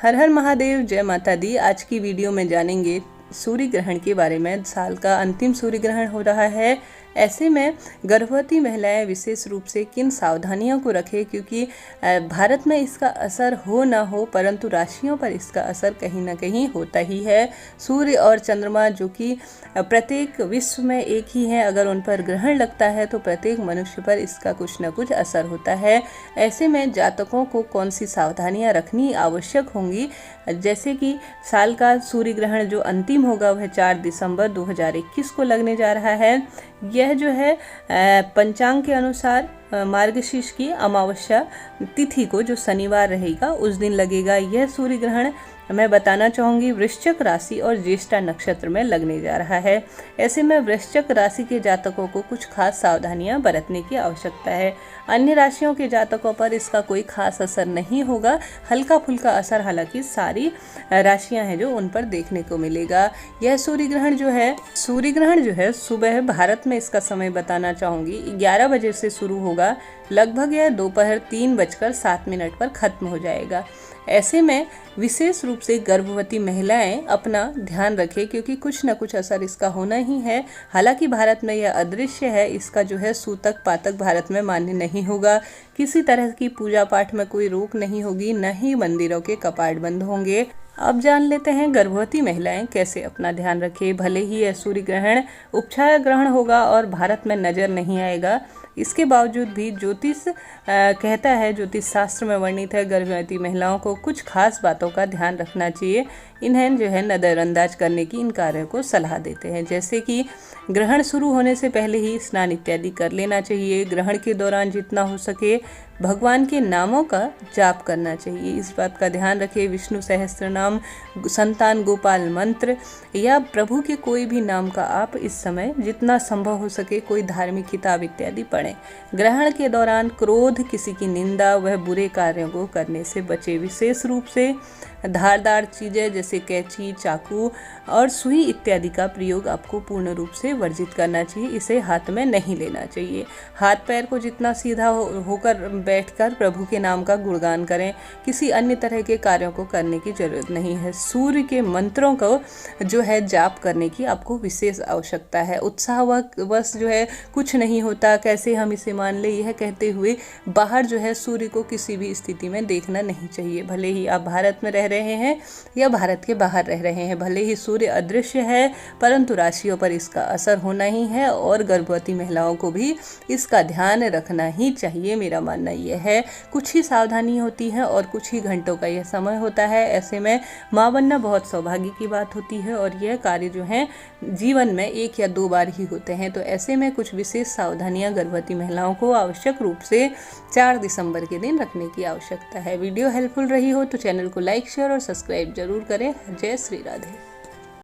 हर हर महादेव, जय माता दी। आज की वीडियो में जानेंगे सूर्य ग्रहण के बारे में। साल का अंतिम सूर्य ग्रहण हो रहा है। ऐसे में गर्भवती महिलाएं विशेष रूप से किन सावधानियों को रखें, क्योंकि भारत में इसका असर हो ना हो परंतु राशियों पर इसका असर कहीं ना कहीं होता ही है। सूर्य और चंद्रमा जो कि प्रत्येक विश्व में एक ही है, अगर उन पर ग्रहण लगता है तो प्रत्येक मनुष्य पर इसका कुछ न कुछ असर होता है। ऐसे में जातकों को कौन सी सावधानियां रखनी आवश्यक होंगी, जैसे कि साल का सूर्य ग्रहण जो अंतिम होगा वह 4 दिसंबर 2021 को लगने जा रहा है। यह जो है पंचांग के अनुसार मार्गशीर्ष की अमावस्या तिथि को, जो शनिवार रहेगा, उस दिन लगेगा। यह सूर्य ग्रहण मैं बताना चाहूँगी वृश्चिक राशि और ज्येष्ठा नक्षत्र में लगने जा रहा है। ऐसे में वृश्चिक राशि के जातकों को कुछ खास सावधानियां बरतने की आवश्यकता है। अन्य राशियों के जातकों पर इसका कोई खास असर नहीं होगा, हल्का फुल्का असर हालांकि सारी राशियां हैं जो उन पर देखने को मिलेगा। यह सूर्य ग्रहण जो है सुबह भारत में इसका समय बताना चाहूँगी 11 बजे से शुरू होगा, लगभग यह दोपहर 3:07 पर खत्म हो जाएगा। ऐसे में विशेष रूप से गर्भवती महिलाएं अपना ध्यान रखें, क्योंकि कुछ न कुछ असर इसका होना ही है। हालांकि भारत में यह अदृश्य है, इसका जो है सूतक पातक भारत में मान्य नहीं होगा। किसी तरह की पूजा पाठ में कोई रोक नहीं होगी, न ही मंदिरों के कपाट बंद होंगे। अब जान लेते हैं गर्भवती महिलाएं कैसे अपना ध्यान रखें। भले ही यह सूर्य ग्रहण उपछाया ग्रहण होगा और भारत में नजर नहीं आएगा, इसके बावजूद भी ज्योतिष कहता है, ज्योतिष शास्त्र में वर्णित है, गर्भवती महिलाओं को कुछ खास बातों का ध्यान रखना चाहिए। इन्हें जो है नज़रअंदाज करने की इन कार्यों को सलाह देते हैं, जैसे कि ग्रहण शुरू होने से पहले ही स्नान इत्यादि कर लेना चाहिए। ग्रहण के दौरान जितना हो सके भगवान के नामों का जाप करना चाहिए, इस बात का ध्यान रखें। विष्णु सहस्त्र नाम, संतान गोपाल मंत्र या प्रभु के कोई भी नाम का आप इस समय जितना संभव हो सके कोई धार्मिक किताब इत्यादि पढ़ें। ग्रहण के दौरान क्रोध, किसी की निंदा व बुरे कार्यों को करने से बचे। विशेष रूप से धारदार चीज़ें जैसे कैंची, चाकू और सुई इत्यादि का प्रयोग आपको पूर्ण रूप से वर्जित करना चाहिए। इसे हाथ में नहीं लेना चाहिए। हाथ पैर को जितना सीधा होकर बैठकर प्रभु के नाम का गुणगान करें। किसी अन्य तरह के कार्यों को करने की जरूरत नहीं है। सूर्य के मंत्रों को जो है जाप करने की आपको विशेष आवश्यकता है। उत्साहवश जो है कुछ नहीं होता, कैसे हम इसे मान ले, यह कहते हुए बाहर जो है सूर्य को किसी भी स्थिति में देखना नहीं चाहिए। भले ही आप भारत में रह रहे हैं या भारत के बाहर रह रहे हैं, भले ही सूर्य अदृश्य है परंतु राशियों पर इसका असर होना ही है और गर्भवती महिलाओं को भी इसका ध्यान रखना ही चाहिए। मेरा मानना यह है, कुछ ही सावधानी होती है और कुछ ही घंटों का यह समय होता है। ऐसे में मां बनना बहुत सौभाग्य की बात होती है और यह कार्य जो है जीवन में 1 या 2 बार ही होते हैं। तो ऐसे में कुछ विशेष सावधानियां गर्भवती महिलाओं को आवश्यक रूप से 4 दिसंबर के दिन रखने की आवश्यकता है। वीडियो हेल्पफुल रही हो तो चैनल को लाइक, शेयर और सब्सक्राइब जरूर करें। जय श्री राधे।